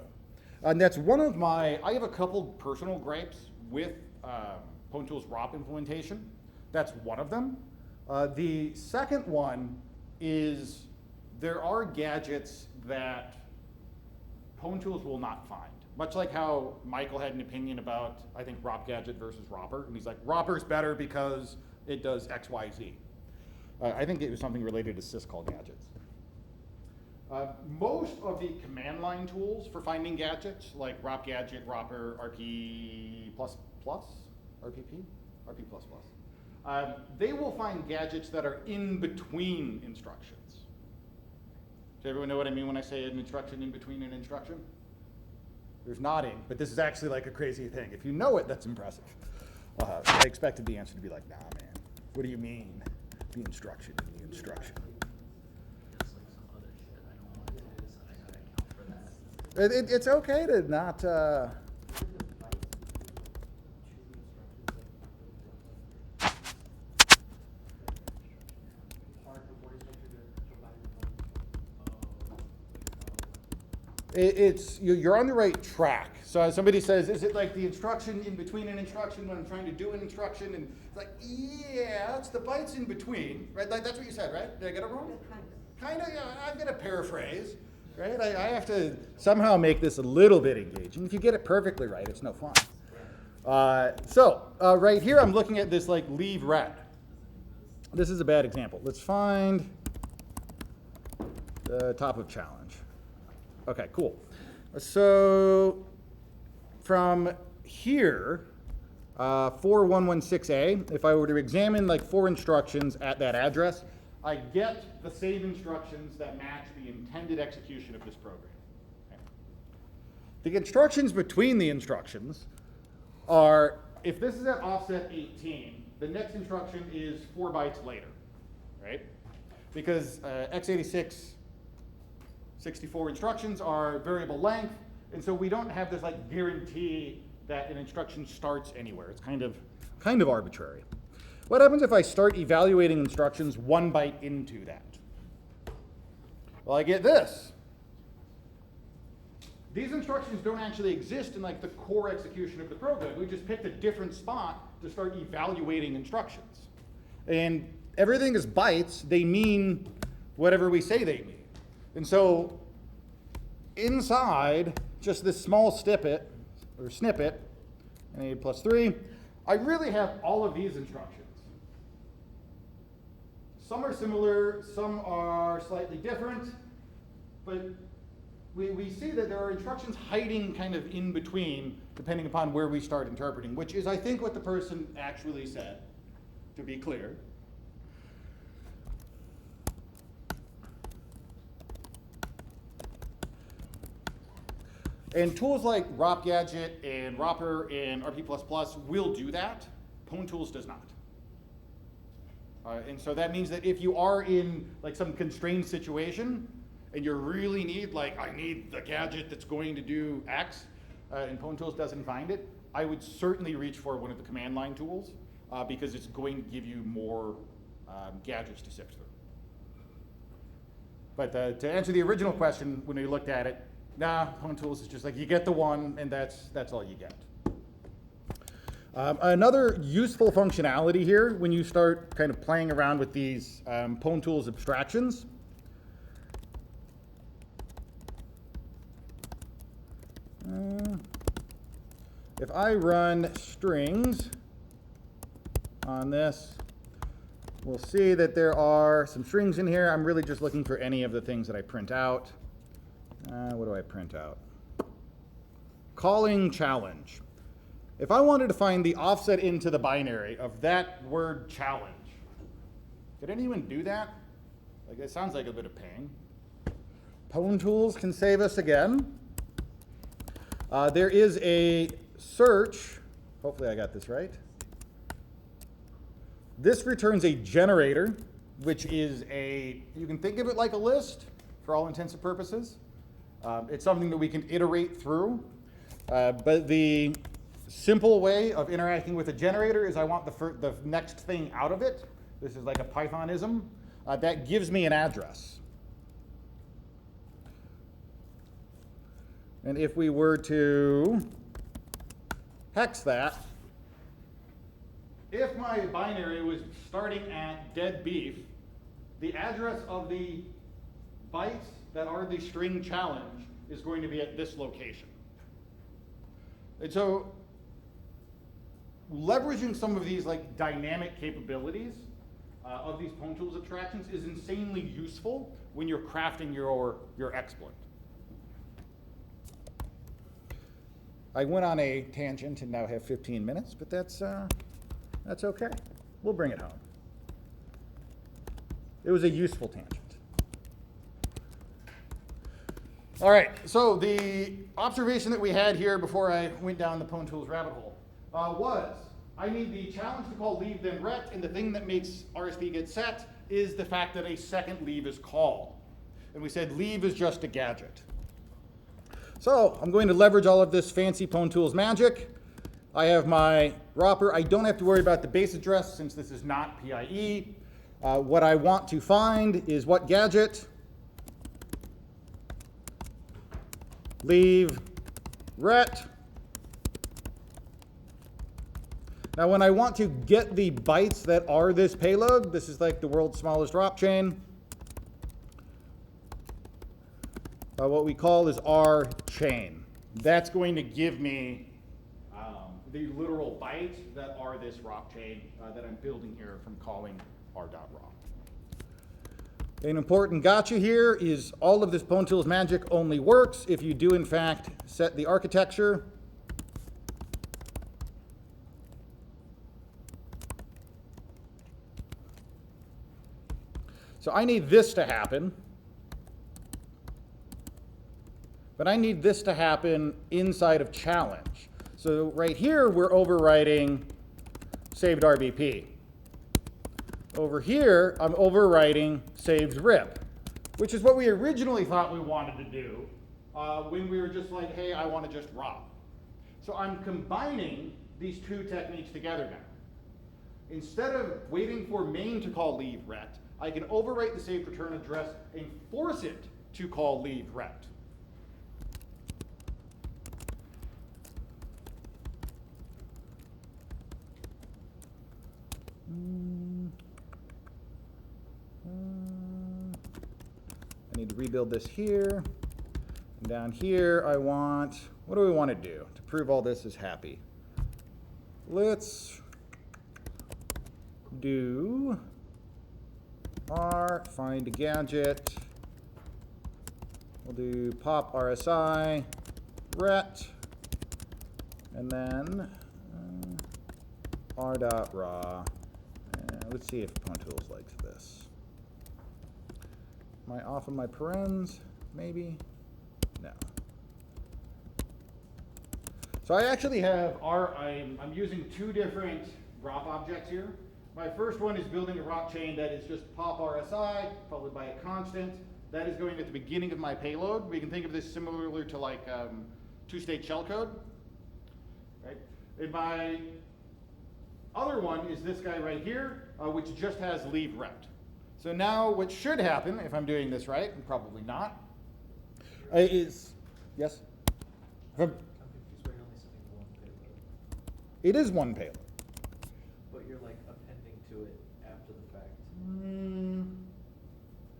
And that's one of my, I have a couple personal gripes with Pwntools ROP implementation. That's one of them. The second one is there are gadgets that Pwntools will not find. Much like how Michael had an opinion about, I think, ROP gadget versus ROPR. And he's like, ROPR's better because it does X, Y, Z. I think it was something related to syscall gadgets. Most of the command line tools for finding gadgets, like ROP gadget, ROPR, RP++, they will find gadgets that are in between instructions. Does everyone know what I mean when I say an instruction in between an instruction? There's nodding, but this is actually like a crazy thing. If you know it, that's impressive. I expected the answer to be like, nah, man. What do you mean? The instruction in the instruction. It's like some other shit I don't want to do, so I gotta account for that. It's okay to not. You're on the right track. So somebody says, is it like the instruction in between an instruction when I'm trying to do an instruction? And it's like, yeah, it's the bytes in between, right? Like that's what you said, right? Did I get it wrong? Kind of, yeah, I'm gonna paraphrase, right? I have to somehow make this a little bit engaging. If you get it perfectly right, it's no fun. Right here, I'm looking at this like leave ret. This is a bad example. Let's find the top of challenge. Okay, cool. So from here, 4116A, if I were to examine like 4 instructions at that address, I get the same instructions that match the intended execution of this program. Okay. The instructions between the instructions are, if this is at offset 18, the next instruction is 4 bytes later, right? Because x86 64 instructions are variable length, and so we don't have this like guarantee that an instruction starts anywhere. It's kind of arbitrary. What happens if I start evaluating instructions 1 byte into that? Well, I get this. These instructions don't actually exist in like the core execution of the program. We just picked a different spot to start evaluating instructions. And everything is bytes. They mean whatever we say they mean. And so inside just this small snippet, n8 plus 3, I really have all of these instructions. Some are similar, some are slightly different, but we see that there are instructions hiding kind of in between, depending upon where we start interpreting, which is, I think, what the person actually said, to be clear. And tools like ROP Gadget and ROPR and RP++ will do that. Pwntools does not. And so that means that if you are in like some constrained situation, and you really need, like, I need the gadget that's going to do X, and Pwntools doesn't find it, I would certainly reach for one of the command line tools, because it's going to give you more gadgets to sift through. But to answer the original question, when we looked at it, nah, Pwntools is just like, you get the one, and that's all you get. Another useful functionality here, when you start kind of playing around with these Pwntools abstractions, if I run strings on this, we'll see that there are some strings in here. I'm really just looking for any of the things that I print out. What do I print out? Calling challenge. If I wanted to find the offset into the binary of that word challenge, could anyone do that? Like, it sounds like a bit of pain. Pwntools can save us again. There is a search. Hopefully I got this right. This returns a generator, which is you can think of it like a list for all intents and purposes. It's something that we can iterate through. But the simple way of interacting with a generator is I want the next thing out of it. This is like a Pythonism. That gives me an address. And if we were to hex that, if my binary was starting at dead beef, the address of the bytes that are the string challenge is going to be at this location. And so leveraging some of these like dynamic capabilities of these Pwntools abstractions is insanely useful when you're crafting your exploit. I went on a tangent and now have 15 minutes, but that's okay. We'll bring it home. It was a useful tangent. All right, so the observation that we had here before I went down the Pwntools rabbit hole was, I need the challenge to call leave then ret, and the thing that makes RSP get set is the fact that a second leave is called. And we said leave is just a gadget. So I'm going to leverage all of this fancy Pwntools magic. I have my ROPR. I don't have to worry about the base address since this is not PIE. What I want to find is what gadget, leave ret. Now when I want to get the bytes that are this payload, this is like the world's smallest ROP chain. What we call is R chain. That's going to give me the literal bytes that are this ROP chain that I'm building here from calling r.raw. An important gotcha here is all of this Pwntools magic only works if you do in fact set the architecture. So I need this to happen. But I need this to happen inside of challenge. So right here, we're overwriting saved RBP. Over here, I'm overwriting saved RIP, which is what we originally thought we wanted to do when we were just like, hey, I want to just ROP. So I'm combining these two techniques together now. Instead of waiting for main to call leave ret, I can overwrite the saved return address and force it to call leave ret. I need to rebuild this here. And down here, I want, what do we want to do to prove all this is happy? Let's do R find a gadget. We'll do pop RSI ret, and then r.raw. Let's see if Pwntools likes this. Am I off of my parens? Maybe? No. So I actually have I'm using two different ROP objects here. My first one is building a ROP chain that is just pop RSI followed by a constant. That is going at the beginning of my payload. We can think of this similarly to like two-state shellcode. Right? And my other one is this guy right here, which just has leave ret. So now what should happen, if I'm doing this right, and probably not, is, yes? I'm confused why you're only sending one payload. It is one payload. But you're like appending to it after the fact.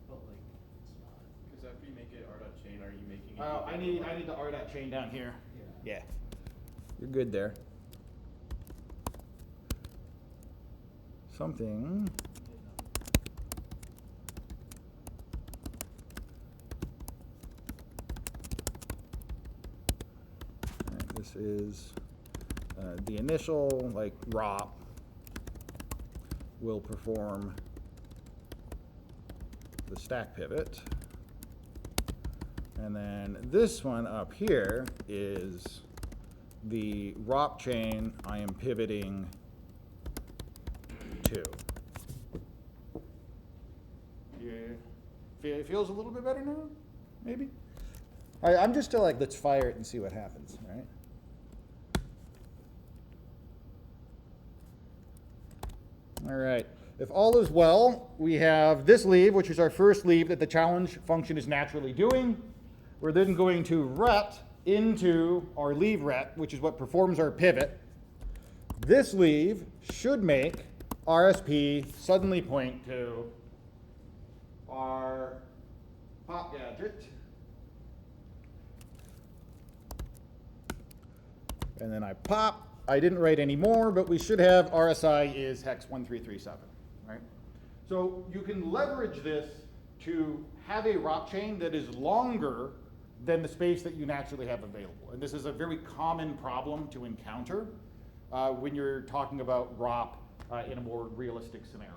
But like, it's not. Because after you make it r.chain, are you making it? I need the r.chain down here. Yeah. Yeah. You're good there. Something. Alright, this is the initial, like, ROP will perform the stack pivot. And then this one up here is the ROP chain I am pivoting to. Yeah, it feels a little bit better now, maybe? I'm just still like, let's fire it and see what happens, right? All right, if all is well, we have this leave, which is our first leave that the challenge function is naturally doing. We're then going to ret into our leave ret, which is what performs our pivot. This leave should make RSP suddenly point to our pop gadget. And then I pop. I didn't write any more, but we should have RSI is hex 1337, right? So you can leverage this to have a ROP chain that is longer than the space that you naturally have available. And this is a very common problem to encounter when you're talking about ROP in a more realistic scenario.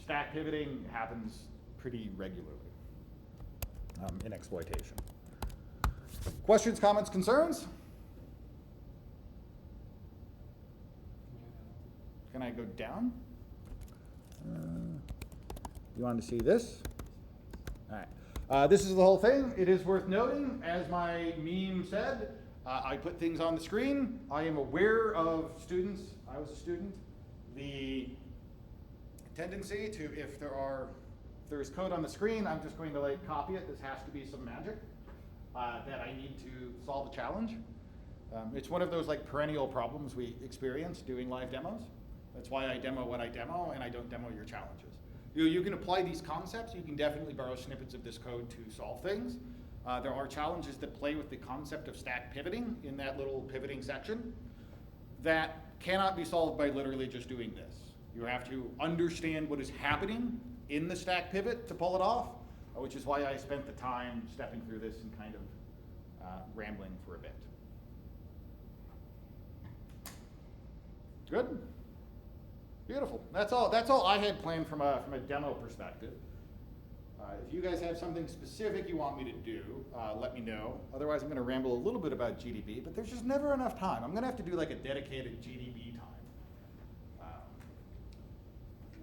Stack pivoting happens pretty regularly in exploitation. Questions, comments, concerns? Can I go down? You want to see this? All right. This is the whole thing. It is worth noting, as my meme said, I put things on the screen. I am aware of students. I was a student. The tendency to, if there is code on the screen, I'm just going to like copy it. This has to be some magic that I need to solve a challenge. It's one of those like perennial problems we experience doing live demos. That's why I demo what I demo, and I don't demo your challenges. You can apply these concepts. You can definitely borrow snippets of this code to solve things. There are challenges that play with the concept of stack pivoting in that little pivoting section that cannot be solved by literally just doing this. You have to understand what is happening in the stack pivot to pull it off, which is why I spent the time stepping through this and kind of rambling for a bit. Good? Beautiful. That's all I had planned from a demo perspective. If you guys have something specific you want me to do, let me know. Otherwise, I'm going to ramble a little bit about GDB, but there's just never enough time. I'm going to have to do like a dedicated GDB time.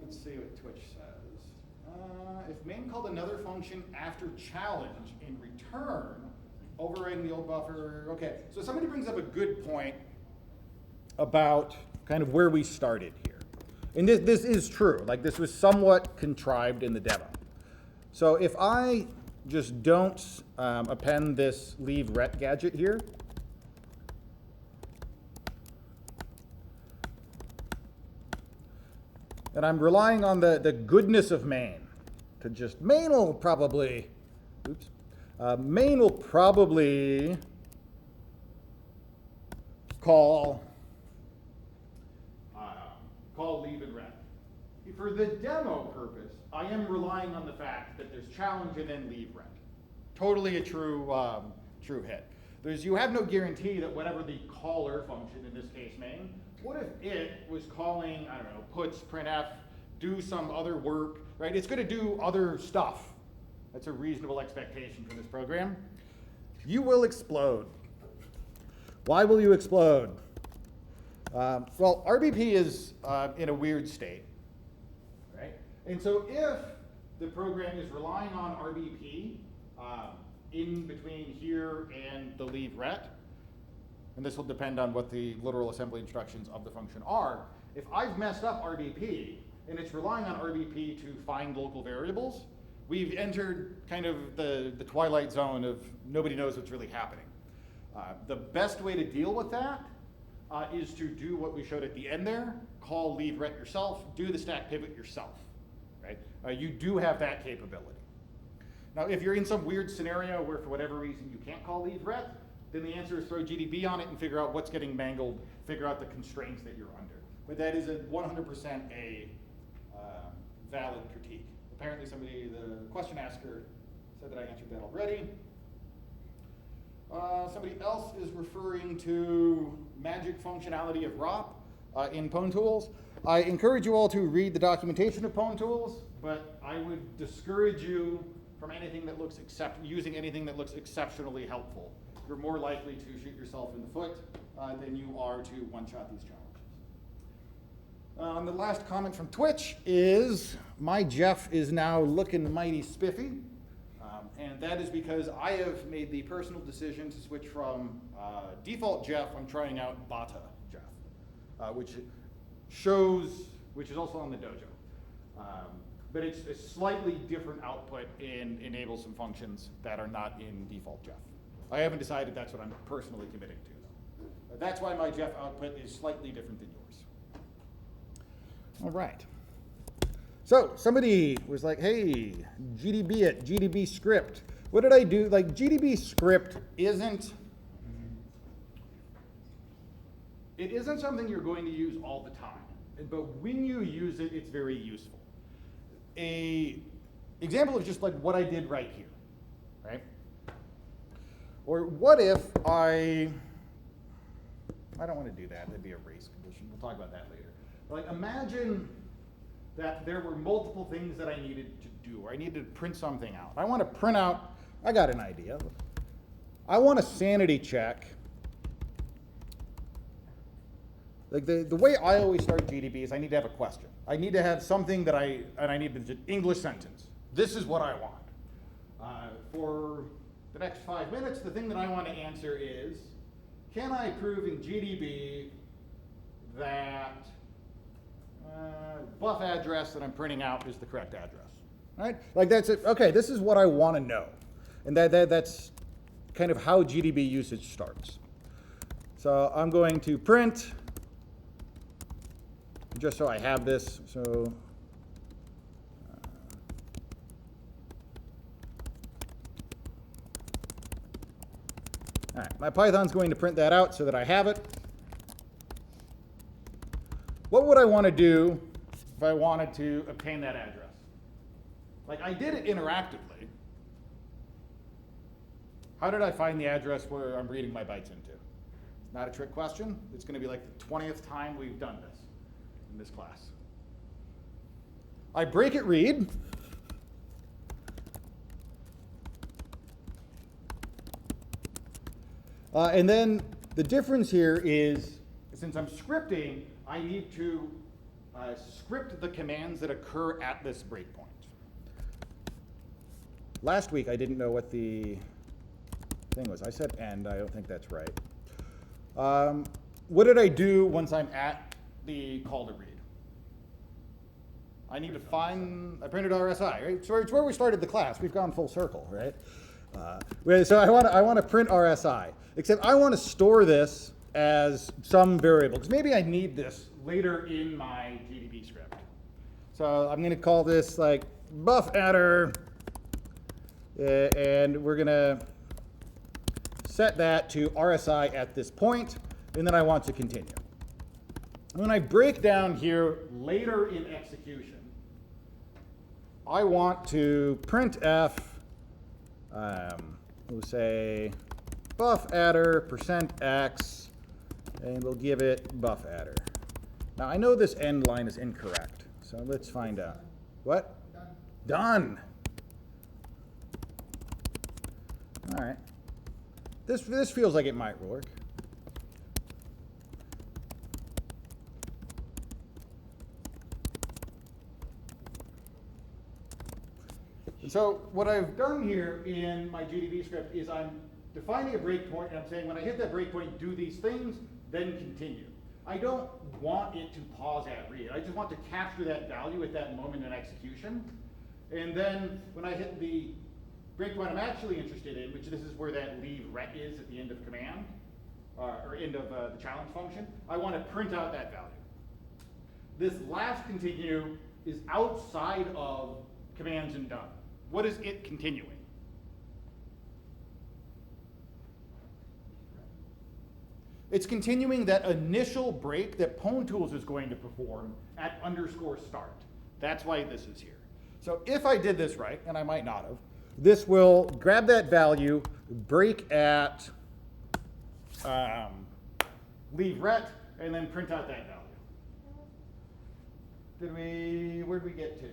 Let's see what Twitch says. If main called another function after challenge in return, overriding the old buffer. Okay, so somebody brings up a good point about kind of where we started here. And this is true. Like, this was somewhat contrived in the demo. So if I just don't append this leave ret gadget here, and I'm relying on the goodness of main to just, main will probably call leave and ret. For the demo purpose, I am relying on the fact that there's challenge and then leave ret. Totally a true hit. You have no guarantee that whatever the caller function, in this case main, what if it was calling, I don't know, puts, printf, do some other work, right? It's going to do other stuff. That's a reasonable expectation for this program. You will explode. Why will you explode? Well, RBP is in a weird state, right? And so if the program is relying on RBP in between here and the leave ret, and this will depend on what the literal assembly instructions of the function are, if I've messed up RBP and it's relying on RBP to find local variables, we've entered kind of the twilight zone of nobody knows what's really happening. The best way to deal with that is to do what we showed at the end there, call leave ret yourself, do the stack pivot yourself, right? You do have that capability. Now, if you're in some weird scenario where for whatever reason you can't call leave ret, then the answer is throw GDB on it and figure out what's getting mangled, figure out the constraints that you're under. But that is 100% a valid critique. Apparently the question asker said that I answered that already. Somebody else is referring to magic functionality of ROP in Pwntools. I encourage you all to read the documentation of Pwntools, but I would discourage you from anything that looks using anything that looks exceptionally helpful. You're more likely to shoot yourself in the foot than you are to one-shot these challenges. The last comment from Twitch is, my Jeff is now looking mighty spiffy. And that is because I have made the personal decision to switch from default Jeff. I'm trying out Bata Jeff, which is also on the dojo. But it's a slightly different output and enables some functions that are not in default Jeff. I haven't decided that's what I'm personally committing to, though. That's why my Jeff output is slightly different than yours. All right. So somebody was like, hey, GDB it, GDB script. What did I do? Like, GDB script isn't something you're going to use all the time. But when you use it, it's very useful. An example of just like what I did right here, right? Or what if I don't want to do that. That'd be a race condition. We'll talk about that later. Like, imagine that there were multiple things that I needed to do, or I needed to print something out. I want to print out, I got an idea. I want a sanity check. Like the way I always start GDB is I need to have a question. I need to have something that I need an English sentence. This is what I want. For the next 5 minutes, the thing that I want to answer is, can I prove in GDB that buff address that I'm printing out is the correct address, right? Like, that's it. Okay, this is what I want to know. And that's kind of how GDB usage starts. So I'm going to print, just so I have this, so all right, my Python's going to print that out so that I have it. What would I want to do if I wanted to obtain that address? Like, I did it interactively. How did I find the address where I'm reading my bytes into? It's not a trick question. It's going to be like the 20th time we've done this in this class. I break it read. And then the difference here is, since I'm scripting, I need to script the commands that occur at this breakpoint. Last week I didn't know what the thing was. I said end. I don't think that's right. What did I do once I'm at the call to read? I need to find, I printed RSI, right? So it's where we started the class. We've gone full circle, right? So I want to print RSI, except I want to store this as some variable, because maybe I need this later in my GDB script. So I'm going to call this like buff adder, and we're going to set that to RSI at this point, and then I want to continue. When I break down here later in execution, I want to printf, we'll say buff adder %x, and we'll give it buff adder. Now I know this end line is incorrect, so let's find out. What? Done. All right. This feels like it might work. And so what I've done here in my GDB script is I'm defining a breakpoint, and I'm saying when I hit that breakpoint, do these things, then continue. I don't want it to pause at read. I just want to capture that value at that moment in execution. And then when I hit the breakpoint I'm actually interested in, which this is where that leave ret is at the end of command, or end of the challenge function, I want to print out that value. This last continue is outside of commands and done. What is it continuing? It's continuing that initial break that Pwntools is going to perform at _start. That's why this is here. So if I did this right, and I might not have, this will grab that value, break at leave ret, and then print out that value. Where'd we get to?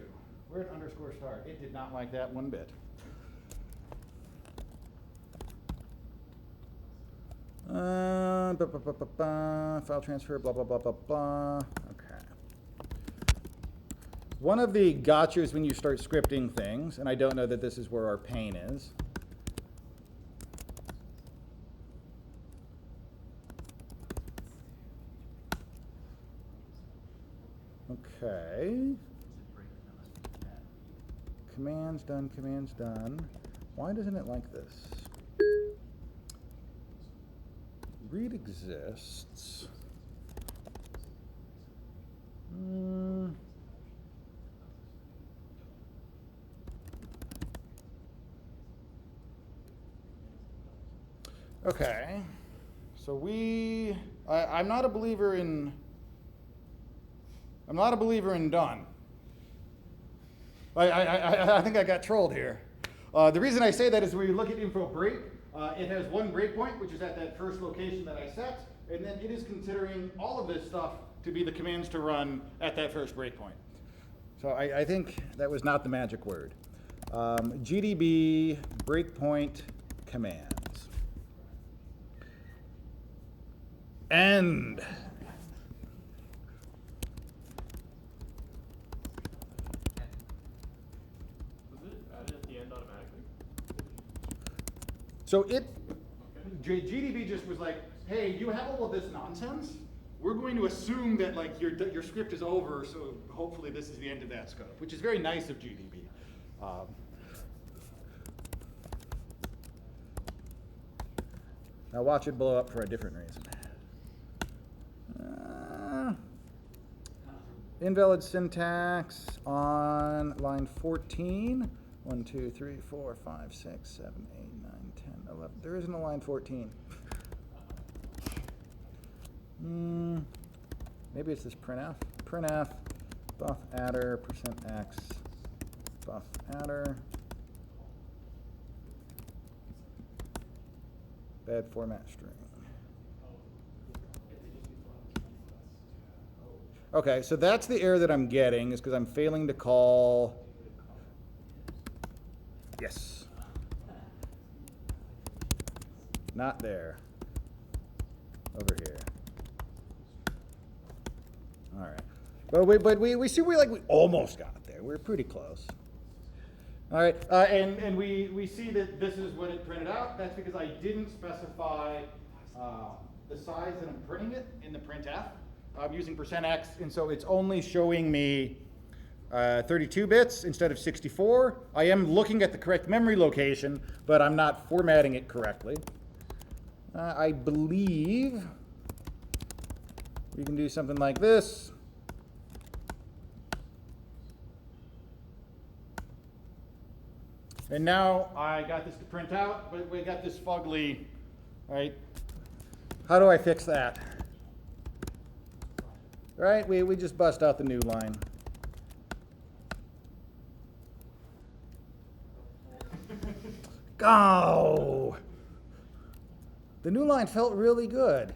We're at _start. It did not like that one bit. File transfer, blah, blah, blah, blah, blah. Okay. One of the gotchas when you start scripting things, and I don't know that this is where our pain is. Okay. Commands done, commands done. Why doesn't it like this? Read exists. Okay. So I'm not a believer in done. I think I got trolled here. The reason I say that is when you look at info break, it has one breakpoint, which is at that first location that I set, and then it is considering all of this stuff to be the commands to run at that first breakpoint. So I think that was not the magic word. GDB breakpoint commands. End. So GDB just was like, hey, you have all of this nonsense. We're going to assume that like your script is over, so hopefully this is the end of that scope, which is very nice of GDB. Now watch it blow up for a different reason. Invalid syntax on line 14. 1, 2, 3, 4, 5, 6, 7, 8, 9, 10, 11. There isn't a line 14. Maybe it's this printf. Printf buff adder %x buff adder. Bad format string. Okay, so that's the error that I'm getting, is because I'm failing to call. Yes. Not there. over here. All right. But we see we almost got there. We're pretty close. All right, and we see that this is what it printed out. That's because I didn't specify the size that I'm printing it in the printf. I'm using %x, and so it's only showing me 32 bits instead of 64. I am looking at the correct memory location, but I'm not formatting it correctly. I believe we can do something like this. And now I got this to print out, but we got this fugly, right? How do I fix that? Right, we just bust out the new line. Go! The new line felt really good.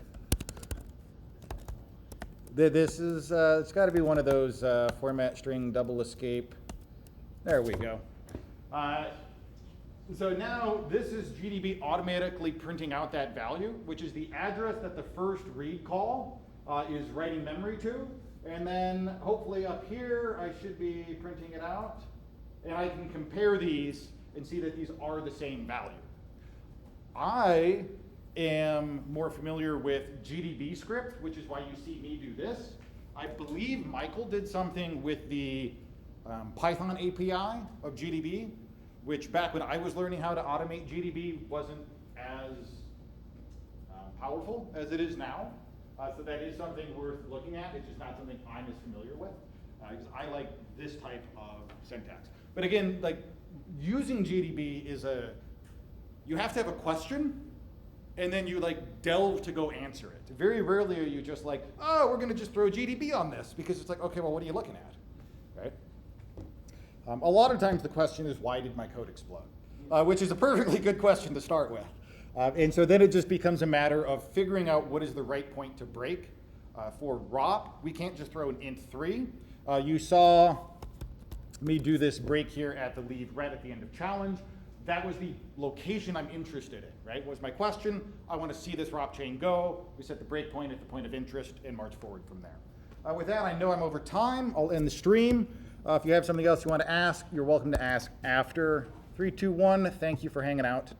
This is, it's got to be one of those format string double escape. There we go. So now this is GDB automatically printing out that value, which is the address that the first read call is writing memory to. And then hopefully up here, I should be printing it out. And I can compare these and see that these are the same value. I am more familiar with GDB script, which is why you see me do this. I believe Michael did something with the Python API of GDB, which back when I was learning how to automate GDB wasn't as powerful as it is now. So that is something worth looking at. It's just not something I'm as familiar with, because I like this type of syntax. But again, like using GDB is you have to have a question, and then you like delve to go answer it. Very rarely are you just like, oh, we're gonna just throw GDB on this, because it's like, okay, well, what are you looking at, right? A lot of times the question is, why did my code explode? Which is a perfectly good question to start with. And so then it just becomes a matter of figuring out what is the right point to break. For ROP, we can't just throw an int3. You saw me do this break here at the lead red at the end of challenge. That was the location I'm interested in, right? Was my question. I want to see this ROP chain go. We set the breakpoint at the point of interest and march forward from there. With that, I know I'm over time. I'll end the stream. If you have something else you want to ask, you're welcome to ask after. 3, 2, 1. Thank you for hanging out.